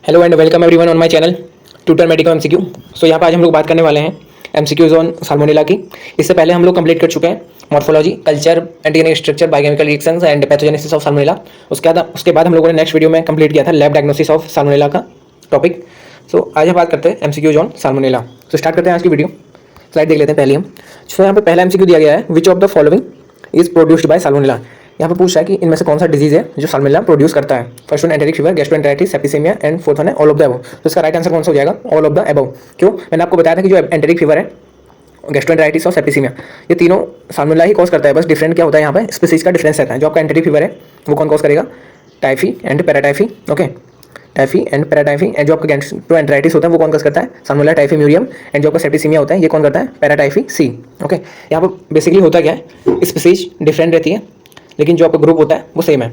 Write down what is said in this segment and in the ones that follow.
Hello and welcome everyone on my channel tutor medico MCQ. So यहाँ पर आज हम लोग बात करने वाले हैं एमसीक्यूज ऑन साल्मोनेला की। इससे पहले हम लोग कंप्लीट कर चुके हैं morphology, culture, antigenic structure, biochemical reactions and pathogenesis of salmonella. उसके बाद हम लोगों ने नेक्स्ट वीडियो में कंप्लीट किया था लैब डायग्नोसिस ऑफ साल्मोनेला का टॉपिक। सो आज हम बात करते हैं एमसीक्यूज ऑन साल्मोनेला। तो स्टार्ट करते हैं आज की वीडियो। स्लाइड देख लेते हैं पहले हम। सो यहाँ पे पहला एमसीक्यू दिया गया है, which of the following is produced by salmonella. यहाँ पे पूछ रहा है कि इनमें से कौन सा डिजीज है जो साल्मोनेला प्रोड्यूस करता है। First one enteric fever, gastroenteritis, septicaemia and fourth one है ऑल ऑफ द अबव। तो इसका राइट आंसर कौन सा हो जाएगा? All of the above. क्यों? मैंने आपको बताया था कि जो एंटेरिक फीवर है, गैस्ट्रोएंटेराइटिस और सेप्टिसेमिया, ये तीनों साल्मोनेला ही कॉज करता है। बस डिफरेंट क्या होता है, यहाँ पे स्पीसीज का डिफरेंस रहता है। जो आपका एंटेरिक फीवर है वो कौन कॉज करेगा? Typhi and paratyphi. Okay, typhi and paratyphi. And जो आपका गैस्ट्रोएंटेराइटिस होता है वो कौन कॉज करता है? साल्मोनेला टाइफीम्यूरियम। एंड जो आपका सेप्टिसेमिया होता है ये कौन करता है? पैराटाइफी सी। ओके, यहाँ पर बेसिकली होता क्या है, स्पीसीज डिफरेंट रहती है लेकिन जो आपका ग्रुप होता है वो सेम है।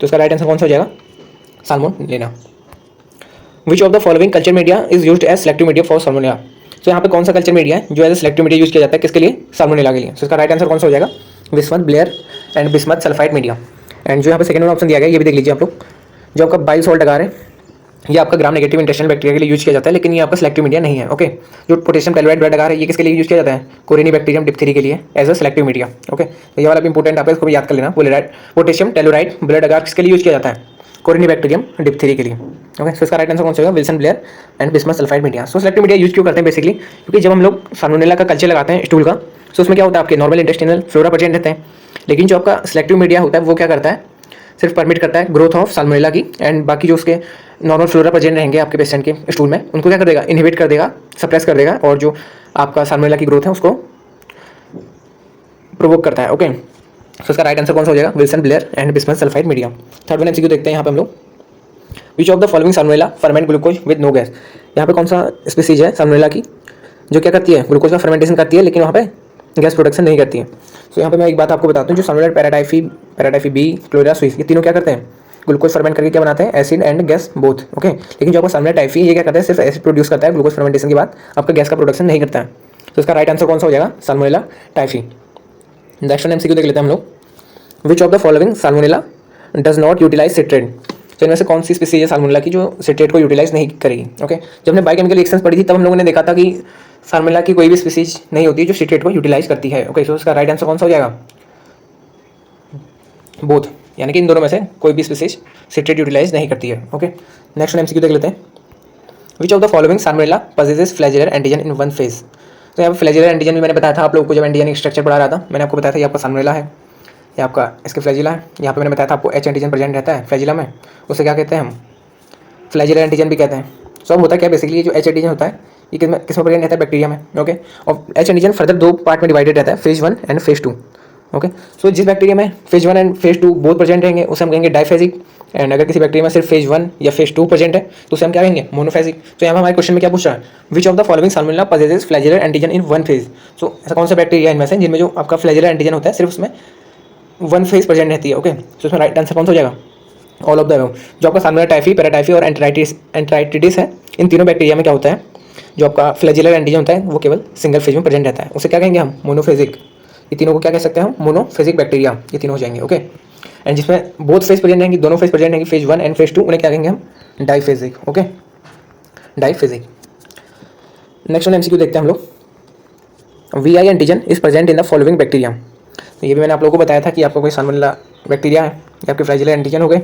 तो इसका राइट आंसर कौन सा हो जाएगा? Salmonella. Which of the following culture media is used as selective media for salmonella. तो यहाँ पे कौन सा कल्चर मीडिया है जो as a selective media use किया जाता है? किसके लिए? साल्मोनेला के लिए। तो इसका राइट आंसर कौन सा हो जाएगा? Bismuth, Blair and bismuth sulphide media. And जो यहाँ पे सेकंड ऑप्शन दिया गया है ये भी देख लीजिए आप लोग। जो आपका बाइल सॉल्ट अगार है ये आपका ग्राम नेगेटिव इंटेस्टाइनल बैक्टीरिया के लिए यूज किया जाता है, लेकिन ये आपका सेलेक्टिव मीडिया नहीं है। ओके, जो पोटेशियम टेलुराइड ब्लड अगार है ये किसके लिए यूज किया जाता है? कोरिनी बैक्टीरियम डिप्थीरी के लिए as a selective media. Okay, तो ये वाला भी इंपॉर्टेंट आप इसको भी याद कर लेना। पोटेशियम टेलुराइड ब्लड अगार किसके लिए यूज किया जाता है? कोरिनी बैक्टीरियम डिप्थीरी के लिए। ओके, सो इसका राइट आंसर कौन सा होगा? Wilson Blair and bismuth sulphide media. So selective media use क्यों करते हैं? बेसिकली क्योंकि जब हम लोग साल्मोनेला का कल्चर लगाते हैं स्टूल का, तो उसमें क्या होता है, आपके नॉर्मल इंटेस्टिनल फ्लोरा प्रेजेंट रहते हैं, लेकिन जो आपका सेलेक्टिव मीडिया होता है वो क्या करता है? सिर्फ परमिट करता है ग्रोथ ऑफ साल्मोनेला की, एंड बाकी जो उसके नॉर्मल फ्लोरा प्रेजेंट रहेंगे आपके पेशेंट के स्टूल में उनको क्या कर देगा? इनहिबिट कर देगा, सप्रेस कर देगा, और जो आपका साल्मोनेला की ग्रोथ है उसको प्रोवोक करता है। ओके, सो इसका राइट आंसर कौन सा हो जाएगा? Wilson Blair and bismuth sulphide media. Third one MCQ देखते हैं यहाँ पे हम लोग। Which of the following salmonella ferment glucose with no gas. यहाँ पे कौन सा स्पीसीज है साल्मोनेला की जो क्या करती है? ग्लूकोज का फर्मेंटेशन करती है लेकिन वहाँ पे गैस प्रोडक्शन नहीं करती है। तो यहाँ पे मैं एक बात आपको बताता हूँ, जो साल्मोनेला पैराटाइफी बी, क्लोरा स्विस, ये तीनों क्या करते हैं? ग्लूकोज फर्मेंट करके क्या बनाते हैं? Acid and gas both. Okay, लेकिन जो आपका साल्मोनेला टाइफी ये क्या करता है? सिर्फ एसिड प्रोड्यूस करता है, ग्लूकोज फर्मेंटेशन के बाद आपका गैस का प्रोडक्शन नहीं करता है। तो इसका राइट आंसर कौन सा हो जाएगा? Salmonella typhi. Next one MCQ देख लेते हैं हम लोग। Which of the following salmonella does not utilise citrate. तो इनमें से कौन सी स्पीसीज है साल्मोनेला की जो सिट्रेट को यूटिलाइज नहीं करेगी? ओके, जब हमने बायोकेमिकल रिएक्शंस पढ़ी थी तब हम लोगों ने देखा था कि साल्मोनेला की कोई भी स्पीसीज नहीं होती जो सिट्रेट को यूटिलाइज करती है। ओके, सो इसका राइट आंसर कौन सा हो जाएगा? बोथ, यानी कि इन दोनों में से कोई भी स्पीसीज सिट्रेट यूटिलाइज नहीं करती है। ओके, नेक्स्ट एमसीक्यू देख लेते हैं। Which of the following Salmonella possesses flagellar antigen in one phase. तो यहाँ पर फ्लैजेलर एंटीजन भी मैंने बताया था आप लोगों को जब एंटीजन स्ट्रक्चर पढ़ा रहा था। मैंने आपको बताया था ये आपका साल्मोनेला है, ये आपका इसके फ्लैजिला है। यहाँ पे मैंने बताया था आपको एच एंटीजन प्रेजेंट रहता है फ्लैजिला में, उसे क्या कहते हैं हम? फ्लैजिलर एंटीजन भी कहते हैं। सो अब होता क्या बेसिकली, जो एच एंटीजन होता है ये किस में प्रेजेंट रहता है? बैक्टीरिया में। ओके, और एच एंटीजन फर्दर दो पार्ट में डिवाइडेड रहता है, फेज 1 एंड फेज 2। ओके, सो जिस बैक्टीरिया में phase 1 and phase 2 both present रहेंगे उसे हम कहेंगे डाइफेजिक। एंड अगर किसी बैक्टीरिया में सिर्फ फेज 1 या फेज 2 प्रेजेंट है तो उसे हम क्या कहेंगे? मोनोफेजिक। तो यहाँ हमारे क्वेश्चन में क्या पूछ रहा है? Which of the following Salmonella possesses flagellar antigen in one phase. So ऐसा कौन सा बैक्टीरिया इनमें से जिनमें जो आपका फ्लैजिलर एंटीजन होता है सिर्फ उसमें वन फेज प्रेजेंट रहती है? ओके, तो इसमें राइट आंसर कौन सा हो जाएगा? All of the above. जो आपका साल्मोनेला टाइफी, पैराटाइफी और एंटेराइटिस है, इन तीनों बैक्टीरिया में क्या होता है? जो आपका फ्लैजिलर एंटीजन होता है वो केवल सिंगल फेज में प्रेजेंट रहता है, उसे क्या कहेंगे हम? मोनोफेजिक। ये तीनों को क्या कह सकते हैं हम? मोनोफेजिक बैक्टीरिया, ये तीनों हो जाएंगे। ओके, एंड जिसमें बोथ फेज प्रेजेंट रहेंगी, दोनों फेज प्रेजेंट रहेंगी, फेज 1 एंड फेज 2, उन्हें क्या कहेंगे हम? Diphasic. Okay, diphasic. Next one MCQ देखते हैं हम लोग। V I antigen is present in the following bacteria. तो ये भी मैंने आप लोगों को बताया था कि आपको कोई साल्मोनेला बैक्टीरिया है, ये आपके फ्लैजिलर एंटीजन हो गए,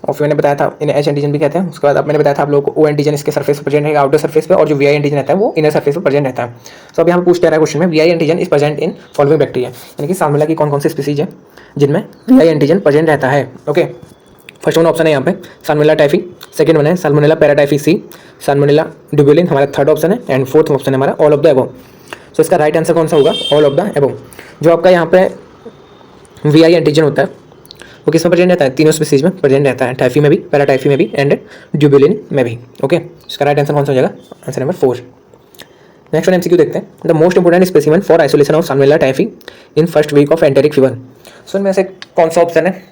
और फिर मैंने बताया था इन्हें एच एंटीजन भी कहते हैं। उसके बाद अब मैंने बताया था आप लोगों को ओ एंटीजन इसके सरफेस पर प्रेजेंट रहेगा, आउटर सरफेस पे, और जो वी आई एंटीजन रहता है वो इनर सरफेस पर प्रेजेंट रहता है। सो अब यहाँ पर पूछते रहा क्वेश्चन में, V I antigen is present in following bacteria, यानी कि साल्मोनेला की कौन कौन सी स्पीसीज है जिनमें वी आई एंटीजन प्रेजेंट रहता है। ओके, फर्स्ट वन ऑप्शन है यहाँ पे साल्मोनेला टाइफी, सेकंड वन है साल्मोनेला पैराटाइफी सी, साल्मोनेला ड्यूबुलिन हमारा थर्ड ऑप्शन है, एंड फोर्थ ऑप्शन है हमारा ऑल ऑफ द अबव। सो इसका राइट आंसर कौन सा होगा? All of the above. जो आपका यहाँ पे वी आई एंटीजन होता है वो किस में प्रेजेंट रहता है? तीनों स्पीसीज में प्रेजेंट रहता है, टाइफी में भी, पैराटाइफी में भी, एंड ड्यूबुलिन में भी। ओके, इसका राइट आंसर कौन सा हो जाएगा? Answer number 4। Next one MCQ देखते हैं। The most important specimen for isolation of salmonella typhi in first week of enteric fever. So इनमें से कौन सा ऑप्शन है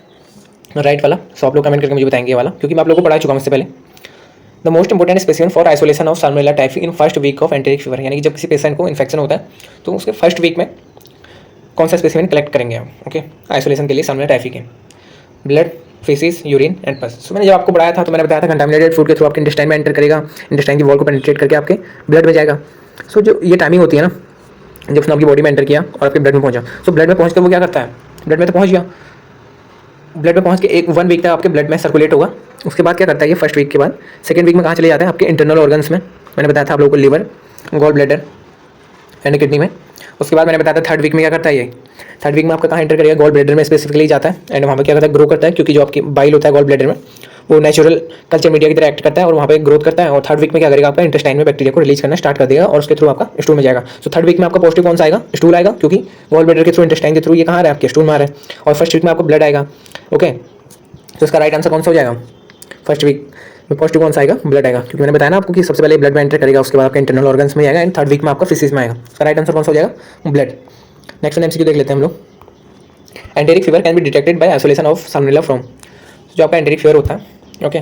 राइट वाला? सो आप लोग कमेंट करके मुझे बताएंगे ये वाला, क्योंकि मैं आप लोगों को पढ़ा चुका हूँ इससे पहले। The most important specimen for isolation of salmonella typhi in first week of enteric fever, यानी कि जब किसी पेशेंट को इन्फेक्शन होता है तो उसके फर्स्ट वीक में कौन सा स्पेसिमेन कलेक्ट करेंगे हम? ओके, आइसोलेशन के लिए साल्मोनेला टाइफी के। Blood, faeces, urine and pus. So मैंने जब आपको पढ़ाया था तो मैंने बताया था कंटामिनेटेड फूड के थ्रू आपके इंटेस्टाइन में एंटर करेगा, इंटेस्टाइन की वॉल को पेनिट्रेट करके आपके ब्लड में जाएगा। सो जो ये टाइमिंग होती है ना, जब उसने आपकी बॉडी में एंटर किया और आपके ब्लड में पहुंचा, सो ब्लड में पहुंच कर वो क्या करता है, ब्लड में तो पहुंच गया, ब्लड में पहुंच के 1 वीक तक आपके ब्लड में सर्कुलेट होगा। उसके बाद क्या करता है ये, फर्स्ट वीक के बाद सेकंड वीक में कहाँ चले जाते हैं, आपके इंटरनल ऑर्गन्स में। मैंने बताया था आप लोगों को liver, gall bladder and kidney में। उसके बाद मैंने बताया था थर्ड वीक में क्या करता है ये, थर्ड वीक में आपका कहाँ एंटर करेगा, गॉल ब्लैडर में स्पेसिफिकली जाता है एंड वहाँ पे क्या करता है, ग्रो करता है, क्योंकि जो आपकी बाइल होता है गॉल ब्लैडर में वो नेचुरल कल्चर मीडिया की तरह एक्ट करता है और वहाँ पे ग्रोथ करता है। और थर्ड वीक में क्या करेगा, आपका इंटेस्टाइन में बैक्टीरिया को रिलीज करना स्टार्ट कर देगा और उसके थ्रू आपका स्टूल में जाएगा। सो थर्ड वीक में आपका पॉजिटिव कौन सा आएगा, स्टूल आएगा, क्योंकि गॉल ब्लैडर के थ्रू इंटेस्टाइन के थ्रू ये कहाँ आ रहा है, आपके स्टूल में आ रहा है। और फर्स्ट वीक में आपको ब्लड आएगा। ओके, तो इसका राइट आंसर कौन सा हो जाएगा, फर्स्ट वीक में पॉजिटिव कौन सा आएगा, ब्लड आएगा, क्योंकि मैंने बताया ना आपको कि सबसे पहले ब्लड में एंटर करेगा, उसके बाद आपके इंटरनल ऑर्गन्स में आएगा एंड थर्ड वीक में आपका फिसिस में आएगा। इसका राइट आंसर कौन सा हो जाएगा, ब्लड। नेक्स्ट वन एमसीक्यू देख लेते हैं हम लोग। Enteric fever can be detected by isolation of salmonella from. जो आपका एंटेरिक फीवर होता है, ओके,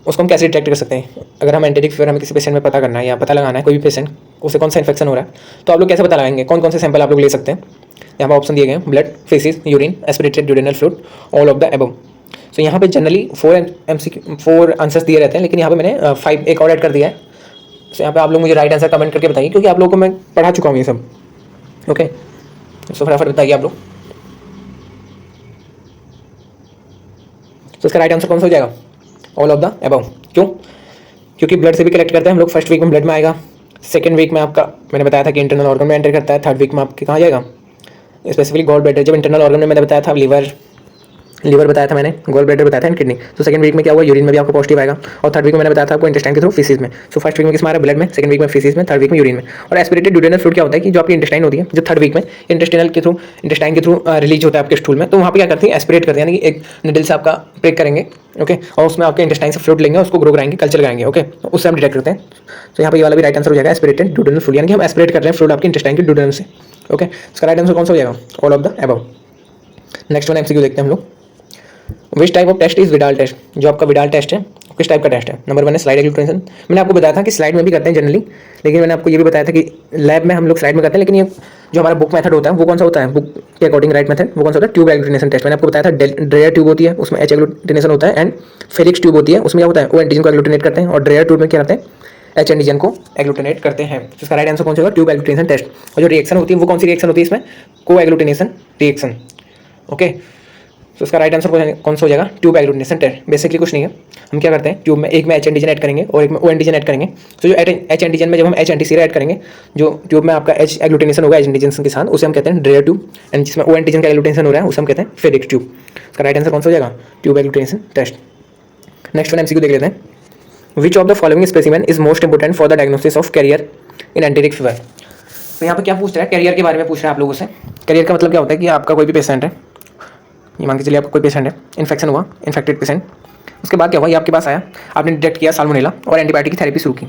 उसको हम कैसे डिटेक्ट कर सकते हैं। अगर हम एंटेरिक फीवर हमें किसी पेशेंट में पता करना है या पता लगाना है कोई भी पेशेंट उसे कौन सा इन्फेक्शन हो रहा है, तो आप लोग कैसे पता लगाएंगे, कौन कौन से सैंपल आप लोग ले सकते हैं। यहाँ पर ऑप्शन दिए गए हैं, blood, faeces, urine, aspirated duodenal fluid, all of the above. तो यहाँ पे जनरली 4 आंसर्स दिए रहते हैं, लेकिन यहाँ पे मैंने 5 एक और ऐड कर दिया है। तो यहाँ पे आप लोग मुझे राइट आंसर कमेंट करके बताइए, क्योंकि आप लोगों को मैं पढ़ा चुका हूँ ये सब। ओके, तो फटाफट बताइए आप लोग। तो इसका राइट आंसर कौन सा हो जाएगा, ऑल ऑफ द अबव। क्यों, क्योंकि ब्लड से भी कलेक्ट करते हैं हम लोग। फर्स्ट वीक में ब्लड में आएगा, सेकंड वीक में आपका मैंने बताया था कि इंटरनल ऑर्गन में एंटर करता है, थर्ड वीक में आपके कहाँ जाएगा, स्पेसिफिकली गॉल ब्लैडर। जब इंटरनल ऑर्गन में मैंने बताया था लिवर बताया था मैंने, गॉल ब्लैडर बताया था एंड किडनी। तो सेकंड वीक में क्या हुआ, यूरिन में भी आपको पॉजिटिव आएगा और थर्ड वीक में मैंने बताया था आपको इंटेस्टाइन के थ्रू फिसिस में। सो फर्स्ट वीक में किस में आ रहा है, ब्लड में, सेकंड वीक में फिसिस में, थर्ड वीक में यूरिन में। और एस्पिरेटेड ड्यूडेनल फ्लूइड क्या होता है कि जो आपकी इंटेस्टाइन होती है, जो थर्ड वीक में इंटेस्टाइन के थ्रू रिलीज होता है आपके स्टूल में, तो वहाँ पे क्या करती है, एस्पिरेट करते हैं, यानी कि एक निडल से आपका प्रेक करेंगे, ओके, और उसमें आपके इंटेस्टाइन से फ्लूइड लेंगे, उसको ग्रो कराएंगे, कल्चर कराएंगे, ओके, तो उससे हम डिटेक्ट करते हैं। तो यहाँ पे ये वाला भी राइट आंसर हो जाएगा, एस्पिरेटेड ड्यूडेनल फ्लूइड, यानी कि हम एस्पिरेट कर रहे हैं फ्लूइड आपके इंटेस्टाइन के ड्यूडेनल से। ओके, इसका राइट आंसर कौन सा हो जाएगा, all of the above. Next one MCQ देखते हैं हम लोग। Which type of test is Widal test. जो आपका विडाल टेस्ट है किस टाइप का टेस्ट है। नंबर 1 है स्लाइड एग्लूटिनेशन। मैंने आपको बताया था कि स्लाइड में भी करते हैं जनरली, लेकिन मैंने आपको ये भी बताया था कि लैब में हम लोग स्लाइड में करते हैं, लेकिन ये जो हमारा बुक मेथड होता है वो कौन सा होता है, बुक के अकॉर्डिंग राइट मेथड वो कौन सा होता है, ट्यूब एग्लूटिनेशन टेस्ट। मैंने आपको बताया था ड्रेयर ट्यूब होती है, उसमें एच एग्लूटिनेशन होता है एंड फेलिक्स ट्यूब होती है, उसमें क्या होता है, ओ एंटीजन को एग्लूटिनेट करते हैं, और ड्रेयर ट्यूब में क्या करते हैं, एच एंटीजन को एग्लूटिनेट करते हैं। तो इसका राइट आंसर कौन सा होगा, ट्यूब एग्लूटिनेशन टेस्ट। और जो रिएक्शन होती है वो कौन सी रिएक्शन होती है इसमें, को एग्लूटिनेशन रिएक्शन। ओके, तो इसका राइट आंसर कौन सा हो जाएगा, ट्यूब एग्लूटिनेशन टेस्ट। बेसिकली कुछ नहीं है, हम क्या करते हैं, ट्यूब में एक में एच एंटीजन ऐड करेंगे और एक में ओ एंटीजन ऐड करेंगे। तो जो एच एंटीजन में जब हम एच एंटीसीरा ऐड करेंगे, जो ट्यूब में आपका एच एग्लूटिनेशन होगा एच एंटीजन के साथ, उसे हम कहते हैं ड्रेयर ट्यूब, एंड जिसमें ओ एंटीजन का एग्लूटिनेशन हो रहा है उसे हम कहते हैं फेलिक्स ट्यूब। इसका राइट आंसर कौन सा हो जाएगा, tube agglutination test. Next one MCQ देख लेते हैं। Which of the following specimen is most important for the diagnosis of carrier in enteric fever. तो यहाँ पे क्या पूछ रहा है, कैरियर के बारे में पूछ रहा है आप लोगों से। कैरियर का मतलब क्या होता है कि आपका कोई भी पेशेंट है, ये मान के चलिए आपका कोई पेशेंट है, इन्फेक्शन हुआ, इन्फेक्टेड पेशेंट, उसके बाद क्या हुआ, ये आपके पास आया, आपने डिटेक्ट किया साल्मोनेला और एंटीबायोटिक की थेरेपी शुरू की,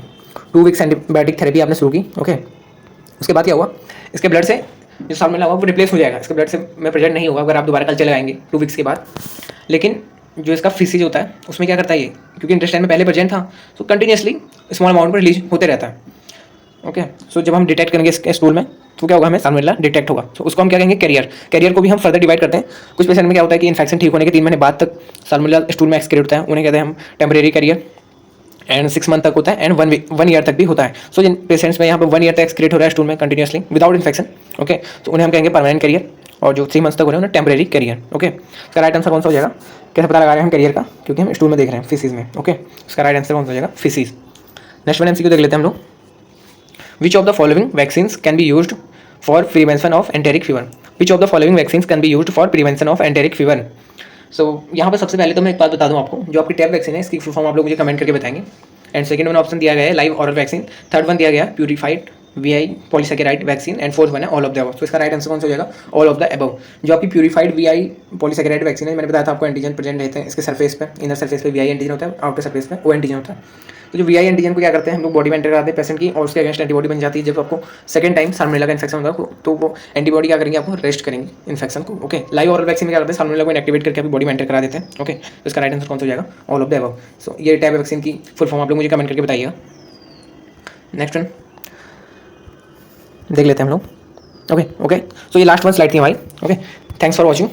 2 वीक्स एंटीबायोटिक थेरेपी आपने शुरू की। ओके, उसके बाद क्या हुआ, इसके ब्लड से जो साल्मोनेला हुआ वो रिप्लेस हो जाएगा, इसके ब्लड से में प्रेजेंट नहीं होगा अगर आप दोबारा कल्चर लगाएंगे 2 वीक्स के बाद। लेकिन जो इसका फिसिज होता है उसमें क्या करता है ये, क्योंकि इंटेस्टाइन में पहले प्रेजेंट था, तो कंटिन्यूसली स्मॉल अमाउंट में रिलीज होते रहता है। ओके, सो जब हम डिटेक्ट करेंगे इसके स्टूल में तो क्या होगा, हमें साल्मोनेला डिटेक्ट होगा। तो उसको हम क्या कहेंगे, कैरियर। कैरियर को भी हम फर्दर डिवाइड करते हैं। कुछ पेशेंट में क्या होता है कि इन्फेक्शन ठीक होने के 3 महीने बाद तक साल्मोनेला स्टूल में एक्सक्रीट होता है, उन्हें कहते हैं हम टेम्परेरी कैरियर, एंड 6 मंथ तक होता है, एंड 1 ईयर तक भी होता है। सो जिन पेशेंट्स में यहाँ पर 1 ईयर तक एक्सक्रीट हो रहा है स्टूल में कंटिन्यूसली विदाउट इन्फेक्शन, ओके, तो उन्हें हम कहेंगे परमानेंट कैरियर, और जो 3 मंथ्स तक हो रहे हैं उन्हें टेम्परेरी कैरियर। ओके, इसका राइट आंसर कौन सा हो जाएगा, कैसे पता लगा रहे हैं हम कैरियर का, क्योंकि हम स्टूल में देख रहे हैं फिसिस में। ओके, इसका राइट आंसर कौन सा हो जाएगा, फिसिस। नेक्स्ट वन एमसीक्यू देख लेते हैं हम लोग। Which of the following vaccines can be used for prevention of enteric fever? Which of the following vaccines can be used for prevention of enteric fever? So यहाँ पे सबसे पहले तो मैं एक बात बता दूँ आपको, जो आपकी टैब वैक्सीन है इसकी फुल फॉर्म आप लोग मुझे कमेंट करके बताएंगे। एंड सेकंड वन ऑप्शन दिया गया है live oral vaccine, third one दिया गया purified VI polysaccharide vaccine, and fourth one है ऑल ऑफ द अबव। तो इसका राइट आंसर कौन सा हो जाएगा, ऑल ऑफ द अबव। जो आपकी प्यूरिफाइड VI पॉलीसैकेराइड वैक्सीन है, मैंने बताया था आपको एंटीजन प्रेजेंट रहते हैं इसके सरफेस पे, इनर सरफेस पे VI एंटीजन होता है, आउटर सरफेस पे ओ एंटीजन होता है। तो जो VI एंटीजन को क्या करते हैं हम लोग बॉडी में एंटर कराते हैं पेशेंट की, और उसके अगेंस्ट एंटीबॉडी बन जाती है। जब आपको सेकंड टाइम साल्मोनेला का इन्फेक्शन होगा तो वो एंटीबॉडी क्या करेंगे, आपको रेस्ट करेंगे इन्फेक्शन को। ओके, लाइव ऑरल वैक्सीन में क्या करते हैं, साल्मोनेला को इनएक्टिवेट करके आपकी बॉडी में एंटर करा देते हैं। ओके, तो इसका राइट आंसर कौन सा हो जाएगा, ऑल ऑफ द अबव। सो ये टाइप वैक्सीन की फुल फॉर्म आप लोग मुझे कमेंट करके बताइएगा। नेक्स्ट वन देख लेते हैं हम लोग। ओके, सो ये लास्ट वन स्लाइड थी हमारी। Okay, thanks for watching.